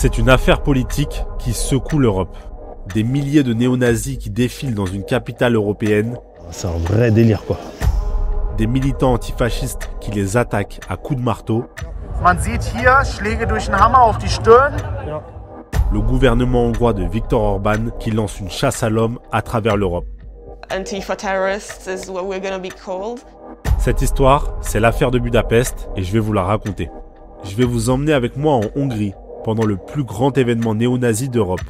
C'est une affaire politique qui secoue l'Europe. Des milliers de néo-nazis qui défilent dans une capitale européenne. C'est un vrai délire, quoi. Des militants antifascistes qui les attaquent à coups de marteau. Man sieht hier Schläge durch den Hammer auf die Stirn. Le gouvernement hongrois de Viktor Orban qui lance une chasse à l'homme à travers l'Europe. Antifa terrorists is what we're gonna be called. Cette histoire, c'est l'affaire de Budapest et je vais vous la raconter. Je vais vous emmener avec moi en Hongrie pendant le plus grand événement néo-nazi d'Europe,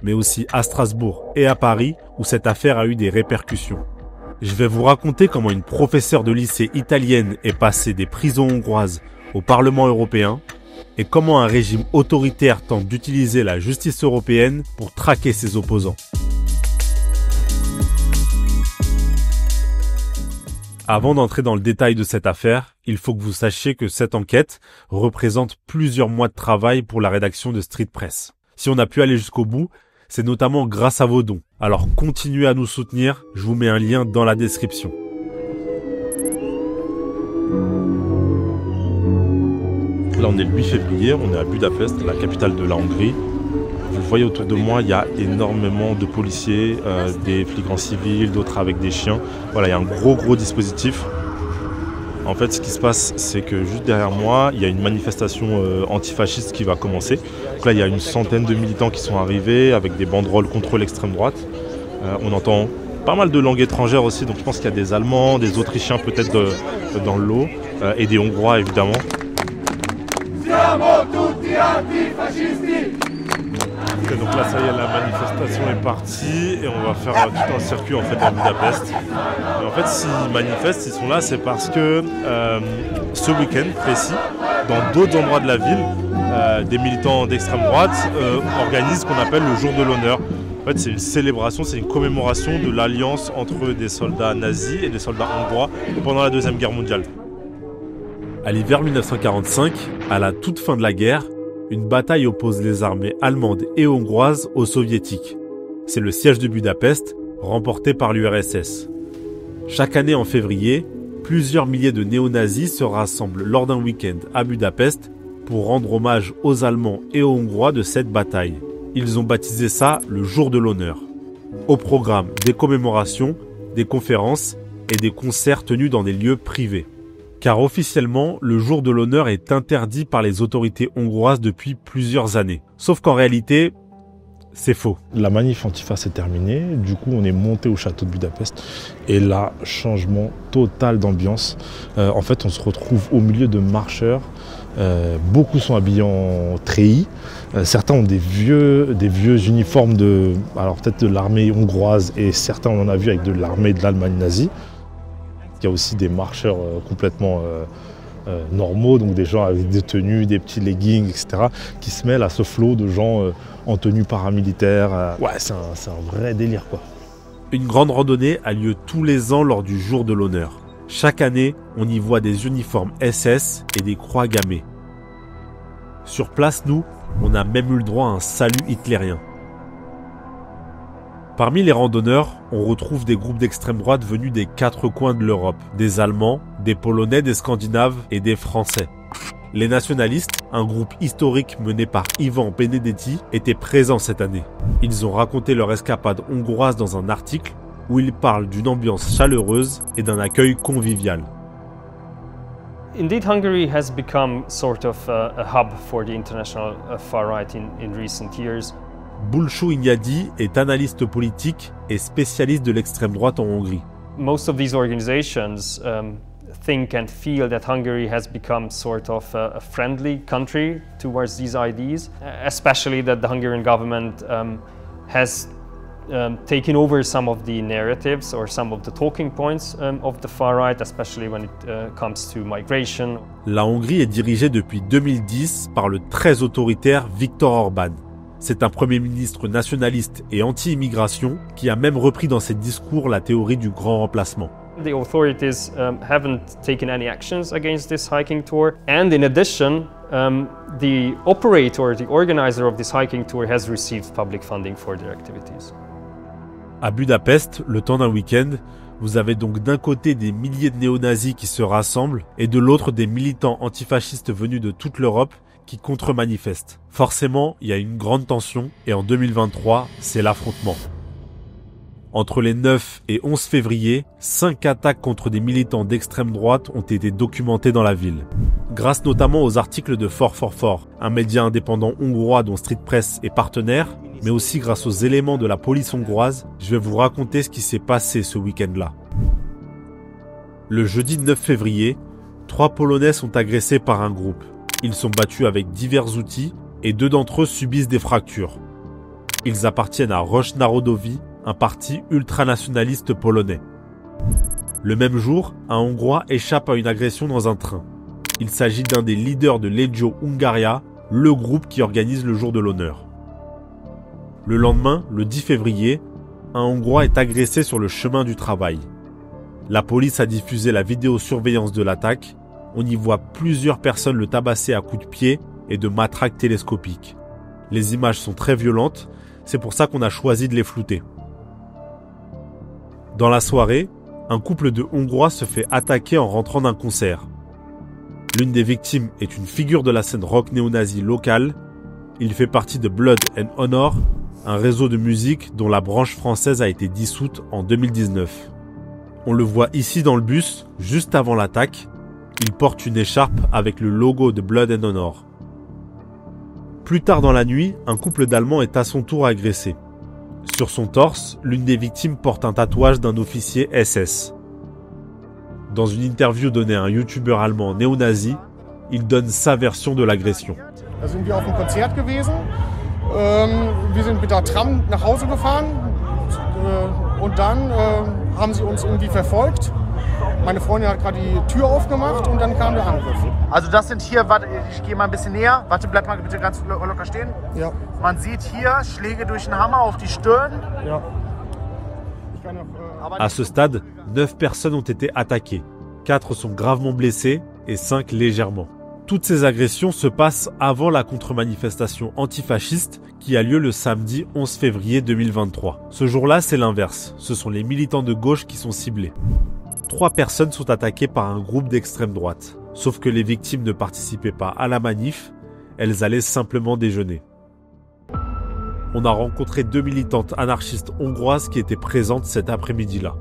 mais aussi à Strasbourg et à Paris où cette affaire a eu des répercussions. Je vais vous raconter comment une professeure de lycée italienne est passée des prisons hongroises au Parlement européen et comment un régime autoritaire tente d'utiliser la justice européenne pour traquer ses opposants. Avant d'entrer dans le détail de cette affaire, il faut que vous sachiez que cette enquête représente plusieurs mois de travail pour la rédaction de Street Press. Si on a pu aller jusqu'au bout, c'est notamment grâce à vos dons. Alors continuez à nous soutenir, je vous mets un lien dans la description. Là on est le 8 février, on est à Budapest, la capitale de la Hongrie. Vous le voyez autour de moi, il y a énormément de policiers, des flics civils, d'autres avec des chiens. Voilà, il y a un gros dispositif. En fait, ce qui se passe, c'est que juste derrière moi, il y a une manifestation antifasciste qui va commencer. Donc là, il y a une centaine de militants qui sont arrivés avec des banderoles contre l'extrême droite. On entend pas mal de langues étrangères aussi, donc je pense qu'il y a des Allemands, des Autrichiens peut-être dans le lot, et des Hongrois évidemment. Et donc là, ça y est, la manifestation est partie et on va faire tout un circuit en fait à Budapest. Et en fait, s'ils manifestent, ils sont là, c'est parce que ce week-end précis, dans d'autres endroits de la ville, des militants d'extrême droite organisent ce qu'on appelle le jour de l'honneur. En fait, c'est une célébration, c'est une commémoration de l'alliance entre des soldats nazis et des soldats hongrois pendant la Deuxième Guerre mondiale. À l'hiver 1945, à la toute fin de la guerre, une bataille oppose les armées allemandes et hongroises aux soviétiques. C'est le siège de Budapest, remporté par l'URSS. Chaque année en février, plusieurs milliers de néo-nazis se rassemblent lors d'un week-end à Budapest pour rendre hommage aux Allemands et aux Hongrois de cette bataille. Ils ont baptisé ça le jour de l'honneur. Au programme, des commémorations, des conférences et des concerts tenus dans des lieux privés. Car officiellement, le jour de l'honneur est interdit par les autorités hongroises depuis plusieurs années. Sauf qu'en réalité, c'est faux. La manif Antifa s'est terminée, du coup on est monté au château de Budapest et là, changement total d'ambiance. En fait, on se retrouve au milieu de marcheurs. Beaucoup sont habillés en treillis. Certains ont des vieux uniformes alors peut-être de l'armée hongroise et certains on en a vu avec de l'armée de l'Allemagne nazie. Il y a aussi des marcheurs complètement normaux, donc des gens avec des tenues, des petits leggings, etc., qui se mêlent à ce flot de gens en tenue paramilitaire. Ouais, c'est un vrai délire, quoi. Une grande randonnée a lieu tous les ans lors du jour de l'honneur. Chaque année, on y voit des uniformes SS et des croix gammées. Sur place, nous, on a même eu le droit à un salut hitlérien. Parmi les randonneurs, on retrouve des groupes d'extrême droite venus des quatre coins de l'Europe, des Allemands, des Polonais, des Scandinaves et des Français. Les nationalistes, un groupe historique mené par Ivan Benedetti, étaient présents cette année. Ils ont raconté leur escapade hongroise dans un article où ils parlent d'une ambiance chaleureuse et d'un accueil convivial. Indeed, Hungary has become sort of a hub for the international far right in recent years. Bulcsú Inyadi est analyste politique et spécialiste de l'extrême droite en Hongrie. Most of these organizations think and feel that Hungary has become sort of a friendly country towards these ideas, especially that the Hungarian government has taken over some of the narratives or some of the talking points of the far right, especially when it comes to migration. La Hongrie est dirigée depuis 2010 par le très autoritaire Viktor Orban. C'est un premier ministre nationaliste et anti-immigration qui a même repris dans ses discours la théorie du grand remplacement. The authorities haven't taken any actions against this hiking tour, and in addition, the operator, the organizer of this hiking tour has received public funding for their activities. À Budapest, le temps d'un week-end, vous avez donc d'un côté des milliers de néo-nazis qui se rassemblent et de l'autre des militants antifascistes venus de toute l'Europe qui contre-manifestent. Forcément, il y a une grande tension et en 2023, c'est l'affrontement. Entre les 9 et 11 février, 5 attaques contre des militants d'extrême droite ont été documentées dans la ville. Grâce notamment aux articles de 444, un média indépendant hongrois dont Street Press est partenaire, mais aussi grâce aux éléments de la police hongroise, je vais vous raconter ce qui s'est passé ce week-end-là. Le jeudi 9 février, 3 Polonais sont agressés par un groupe. Ils sont battus avec divers outils et 2 d'entre eux subissent des fractures. Ils appartiennent à Ruch Narodowy, un parti ultranationaliste polonais. Le même jour, un Hongrois échappe à une agression dans un train. Il s'agit d'un des leaders de Legio Hungaria, le groupe qui organise le jour de l'honneur. Le lendemain, le 10 février, un Hongrois est agressé sur le chemin du travail. La police a diffusé la vidéosurveillance de l'attaque. On y voit plusieurs personnes le tabasser à coups de pied et de matraques télescopiques. Les images sont très violentes, c'est pour ça qu'on a choisi de les flouter. Dans la soirée, un couple de Hongrois se fait attaquer en rentrant d'un concert. L'une des victimes est une figure de la scène rock néo-nazi locale. Il fait partie de Blood and Honor, un réseau de musique dont la branche française a été dissoute en 2019. On le voit ici dans le bus, juste avant l'attaque. Il porte une écharpe avec le logo de Blood and Honor. Plus tard dans la nuit, un couple d'Allemands est à son tour agressé. Sur son torse, l'une des victimes porte un tatouage d'un officier SS. Dans une interview donnée à un youtubeur allemand néo-nazi, il donne sa version de l'agression. Da sind wir auf dem Konzert gewesen. Wir sind mit der Tram nach Hause gefahren und dann haben sie uns irgendwie verfolgt. Meine Freundin hat gerade die Tür aufgemacht und dann kam der Angriff. Also das sind hier, warte, ich gehe mal ein bisschen näher. Warte, bleib mal bitte ganz locker stehen. Ja. Man sieht hier Schläge durch den Hammer auf die Stirn. Ja. À ce stade, 9 personnes ont été attaquées. 4 sont gravement blessées et 5 légèrement. Toutes ces agressions se passent avant la contre-manifestation antifasciste qui a lieu le samedi 11 février 2023. Ce jour-là, c'est l'inverse. Ce sont les militants de gauche qui sont ciblés. 3 personnes sont attaquées par un groupe d'extrême droite. Sauf que les victimes ne participaient pas à la manif, elles allaient simplement déjeuner. On a rencontré 2 militantes anarchistes hongroises qui étaient présentes cet après-midi-là.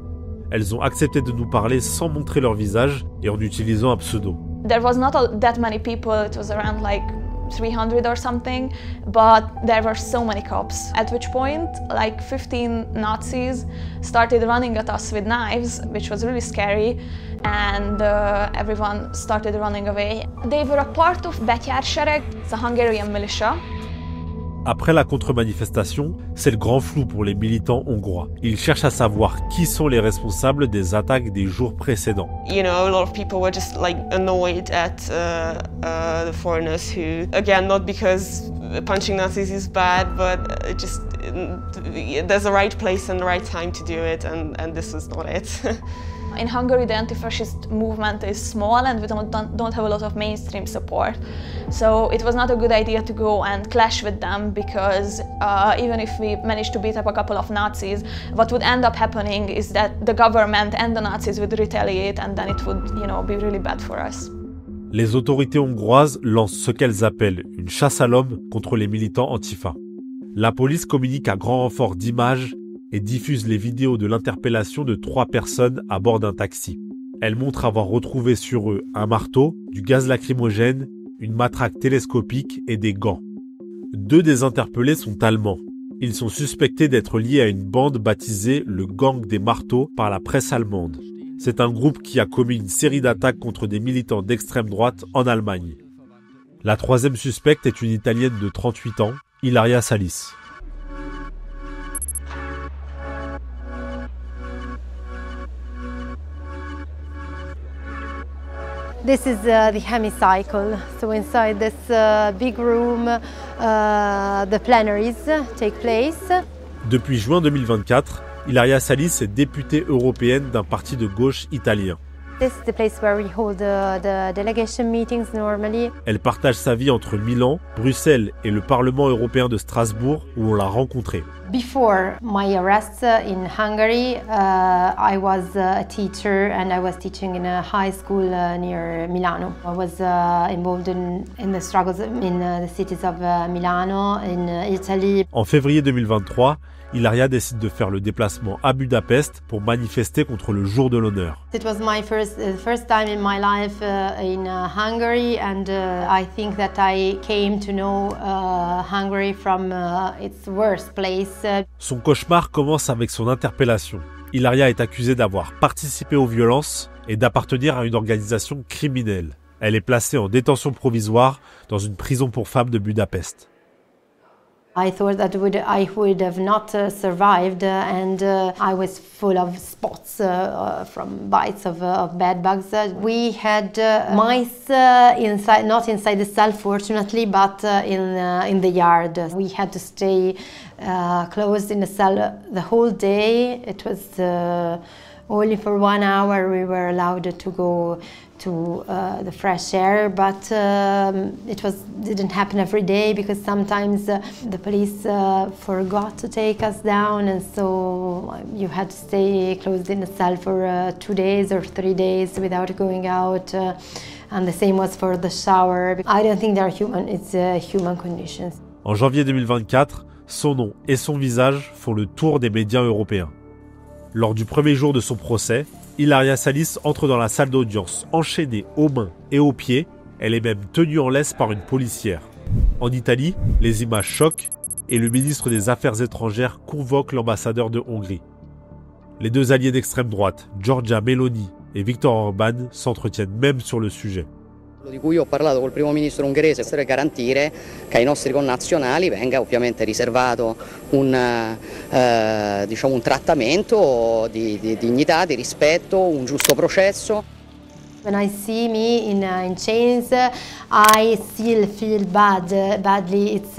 Elles ont accepté de nous parler sans montrer leur visage et en utilisant un pseudo. There was not that many people, it was around like 300 or something, but there were so many cops. At which point, like 15 Nazis started running at us with knives, which was really scary, and everyone started running away. They were a part of Betyár Sereg, it's a Hungarian militia. Après la contre-manifestation, c'est le grand flou pour les militants hongrois. Ils cherchent à savoir qui sont les responsables des attaques des jours précédents. You know, a lot of people were just like annoyed at the foreigners who, again, not because punching Nazis is bad, but just there's a right place and the right time to do it, and this was not it. In Hungary, the anti-fascist movement is small and we don't have a lot of mainstream support. So it was not a good idea to go and clash with them because even if we managed to beat up a couple of Nazis, what would end up happening is that the government and the Nazis would retaliate and then it would, you know, be really bad for us. Les autorités hongroises lancent ce qu'elles appellent une chasse à l'homme contre les militants Antifa. La police communique à grand renfort d'images et diffuse les vidéos de l'interpellation de 3 personnes à bord d'un taxi. Elle montre avoir retrouvé sur eux un marteau, du gaz lacrymogène, une matraque télescopique et des gants. 2 des interpellés sont allemands. Ils sont suspectés d'être liés à une bande baptisée le Gang des Marteaux par la presse allemande. C'est un groupe qui a commis une série d'attaques contre des militants d'extrême droite en Allemagne. La 3e suspecte est une Italienne de 38 ans, Ilaria Salis. This is the hemicycle. So inside this big room, the plenaries take place. Depuis juin 2024, Ilaria Salis est députée européenne d'un parti de gauche italien. This is the place where we hold the delegation meetings normally. Elle partage sa vie entre Milan, Bruxelles et le Parlement européen de Strasbourg où on l'a rencontrée. Before my arrest in Hungary, I was a teacher and I was teaching in a high school near Milano. I was involved in the struggles in the cities of Milano, in Italy. En février 2023, Ilaria décide de faire le déplacement à Budapest pour manifester contre le jour de l'honneur. It was my first time in my life in Hungary, and I think that I came to know Hungary from its worst place. Son cauchemar commence avec son interpellation. Ilaria est accusée d'avoir participé aux violences et d'appartenir à une organisation criminelle. Elle est placée en détention provisoire dans une prison pour femmes de Budapest. I thought that I would have not survived, and I was full of spots from bites of bed bugs. We had mice inside, not inside the cell, fortunately, but in the yard. We had to stay closed in the cell the whole day. It was only for 1 hour we were allowed to go to the fresh air, but it didn't happen every day because sometimes the police forgot to take us down, and so you had to stay closed in a cell for 2 days or 3 days without going out, and the same was for the shower. I don't think they're human, it's human conditions. En janvier 2024, son nom et son visage font le tour des médias européens. Lors du premier jour de son procès, Ilaria Salis entre dans la salle d'audience, enchaînée aux mains et aux pieds. Elle est même tenue en laisse par une policière. En Italie, les images choquent et le ministre des Affaires étrangères convoque l'ambassadeur de Hongrie. Les deux alliés d'extrême droite, Giorgia Meloni et Viktor Orban, s'entretiennent même sur le sujet. Di cui ho parlato col primo ministro ungherese per garantire che ai nostri connazionali venga ovviamente riservato un trattamento di dignità, di rispetto, un giusto processo. When I see me in chains, I still feel badly. It's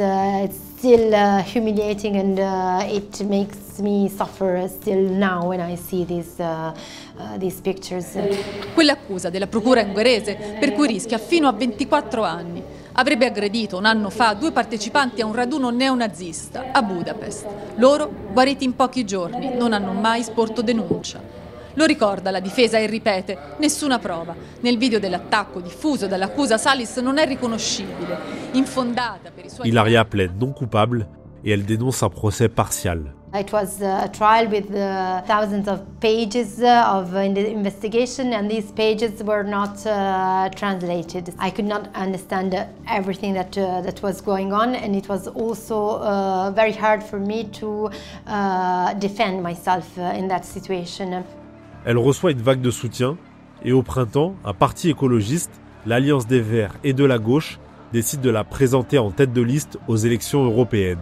still humiliating, and it makes me suffer still now when I see these pictures. Quell'accusa della procura ungherese, per cui rischia fino a 24 anni. Avrebbe aggredito 1 anno fa 2 partecipanti a un raduno neonazista a Budapest. Loro, guariti in pochi giorni, non hanno mai sporto denuncia. Lo ricorda la difesa e ripete: nessuna prova. Nel video dell'attacco diffuso dall'accusa Salis non è riconoscibile, infondata per i suoi... Ilaria plaide non coupable et elle dénonce un procès partial. It was a trial with thousands of pages of investigation, and these pages were not translated. I could not understand everything that was going on, and it was also very hard for me to defend myself in that situation. Elle reçoit une vague de soutien et au printemps, un parti écologiste, l'Alliance des Verts et de la gauche, décide de la présenter en tête de liste aux élections européennes.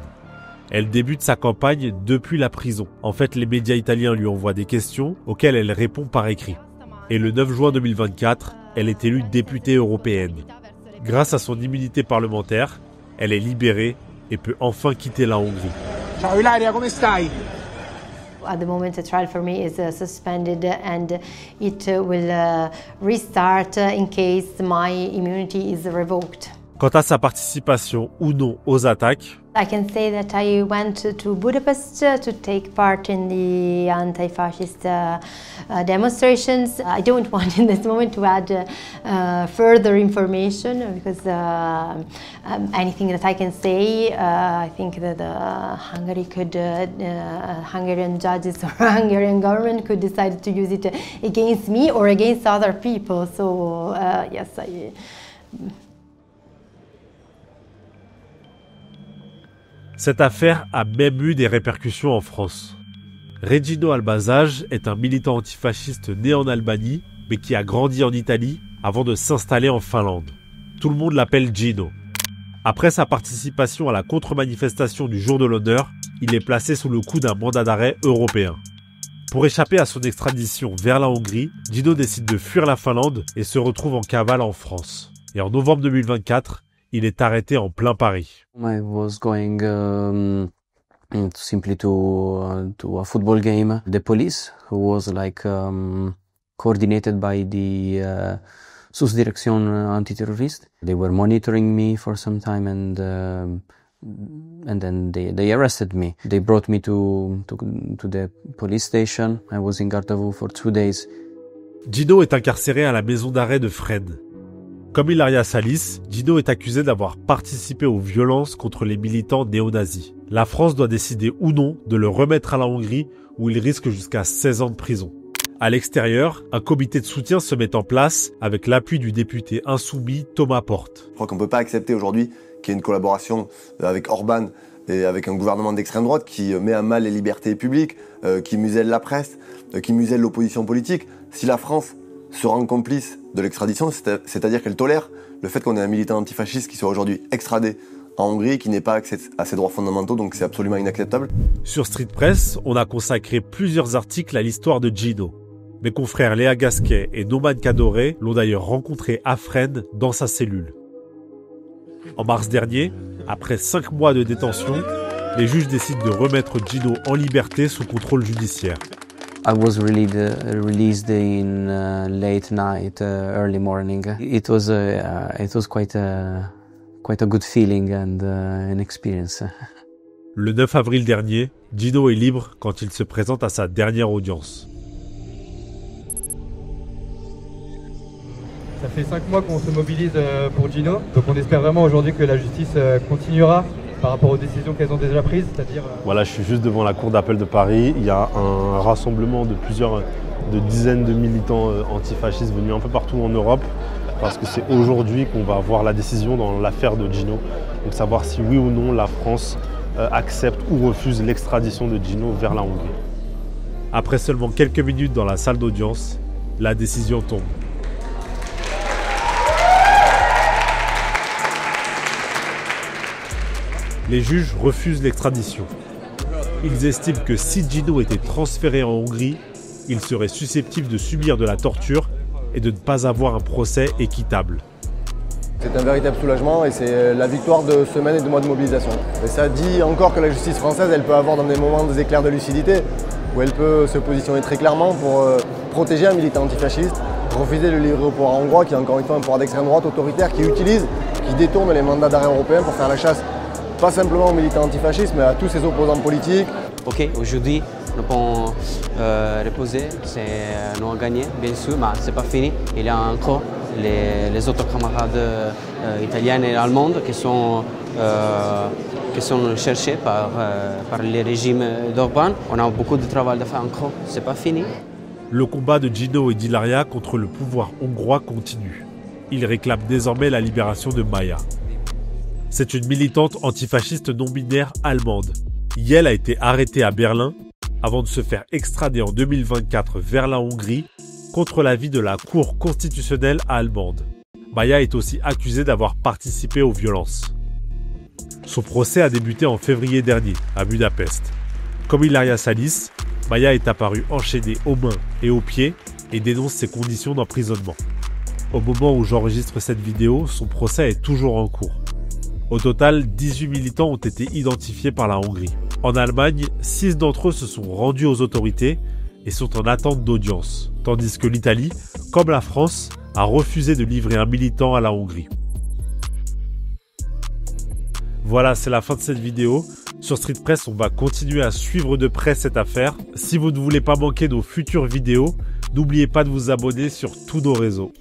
Elle débute sa campagne depuis la prison. En fait, les médias italiens lui envoient des questions auxquelles elle répond par écrit. Et le 9 juin 2024, elle est élue députée européenne. Grâce à son immunité parlementaire, elle est libérée et peut enfin quitter la Hongrie. Ciao Ilaria, come stai? At the moment, the trial for me is suspended, and it will restart in case my immunity is revoked. Quant à sa participation ou non aux attaques, I can say that I went to Budapest to take part in the anti-fascist demonstrations. I don't want in this moment to add further information because anything that I can say, I think that Hungarian judges or Hungarian government could decide to use it against me or against other people. So yes, Cette affaire a même eu des répercussions en France. Regino Albazage est un militant antifasciste né en Albanie, mais qui a grandi en Italie avant de s'installer en Finlande. Tout le monde l'appelle Gino. Après sa participation à la contre-manifestation du jour de l'honneur, il est placé sous le coup d'un mandat d'arrêt européen. Pour échapper à son extradition vers la Hongrie, Gino décide de fuir la Finlande et se retrouve en cavale en France. Et en novembre 2024, il est arrêté en plein Paris. I was going simply to a football game. The police, who was like coordinated by the Susdirektion Antiterrorist. They were monitoring me for some time and then they arrested me. They brought me to the police station. I was in garde à vue for 2 days. Gino est incarcéré à la maison d'arrêt de Fresnes. Comme Ilaria Salis, Gino est accusé d'avoir participé aux violences contre les militants néo-nazis. La France doit décider ou non de le remettre à la Hongrie où il risque jusqu'à 16 ans de prison. À l'extérieur, un comité de soutien se met en place avec l'appui du député insoumis Thomas Porte. Je crois qu'on ne peut pas accepter aujourd'hui qu'il y ait une collaboration avec Orban et avec un gouvernement d'extrême droite qui met à mal les libertés publiques, qui muselle la presse, qui muselle l'opposition politique. Si la France se rend complice de l'extradition, c'est-à-dire qu'elle tolère le fait qu'on ait un militant antifasciste qui soit aujourd'hui extradé en Hongrie, qui n'ait pas accès à ses droits fondamentaux, donc c'est absolument inacceptable. Sur Street Press, on a consacré plusieurs articles à l'histoire de Gino. Mes confrères Léa Gasquet et Noman Kadoré l'ont d'ailleurs rencontré à Fresnes dans sa cellule. En mars dernier, après 5 mois de détention, les juges décident de remettre Gino en liberté sous contrôle judiciaire. I was released in late night, early morning. It was quite a good feeling and an experience. Le 9 avril dernier, Gino est libre quand il se présente à sa dernière audience. Ça fait 5 mois qu'on se mobilise pour Gino, donc on espère vraiment aujourd'hui que la justice continuera par rapport aux décisions qu'elles ont déjà prises, c'est-à-dire... Voilà, je suis juste devant la cour d'appel de Paris. Il y a un rassemblement de dizaines de militants antifascistes venus un peu partout en Europe, parce que c'est aujourd'hui qu'on va avoir la décision dans l'affaire de Gino, donc savoir si oui ou non la France accepte ou refuse l'extradition de Gino vers la Hongrie. Après seulement quelques minutes dans la salle d'audience, la décision tombe. Les juges refusent l'extradition. Ils estiment que si Gino était transféré en Hongrie, il serait susceptible de subir de la torture et de ne pas avoir un procès équitable. C'est un véritable soulagement et c'est la victoire de semaines et de mois de mobilisation. Et ça dit encore que la justice française, elle peut avoir dans des moments des éclairs de lucidité, où elle peut se positionner très clairement pour protéger un militant antifasciste, refuser de le livrer au pouvoir hongrois, qui est encore une fois un pouvoir d'extrême droite autoritaire, qui détourne les mandats d'arrêt européens pour faire la chasse pas simplement aux militants antifascistes, mais à tous ses opposants politiques. Ok, aujourd'hui, nous pouvons reposer, nous avons gagné, bien sûr, mais ce n'est pas fini. Il y a encore les autres camarades italiens et allemands qui sont cherchés par les régimes d'Orban. On a beaucoup de travail à faire encore, ce n'est pas fini. Le combat de Gino et d'Ilaria contre le pouvoir hongrois continue. Ils réclament désormais la libération de Maya. C'est une militante antifasciste non-binaire allemande. Yel a été arrêtée à Berlin avant de se faire extrader en 2024 vers la Hongrie contre l'avis de la Cour constitutionnelle allemande. Maya est aussi accusée d'avoir participé aux violences. Son procès a débuté en février dernier à Budapest. Comme Ilaria Salis, Maya est apparue enchaînée aux mains et aux pieds et dénonce ses conditions d'emprisonnement. Au moment où j'enregistre cette vidéo, son procès est toujours en cours. Au total, 18 militants ont été identifiés par la Hongrie. En Allemagne, 6 d'entre eux se sont rendus aux autorités et sont en attente d'audience, tandis que l'Italie, comme la France, a refusé de livrer un militant à la Hongrie. Voilà, c'est la fin de cette vidéo. Sur Street Press, on va continuer à suivre de près cette affaire. Si vous ne voulez pas manquer nos futures vidéos, n'oubliez pas de vous abonner sur tous nos réseaux.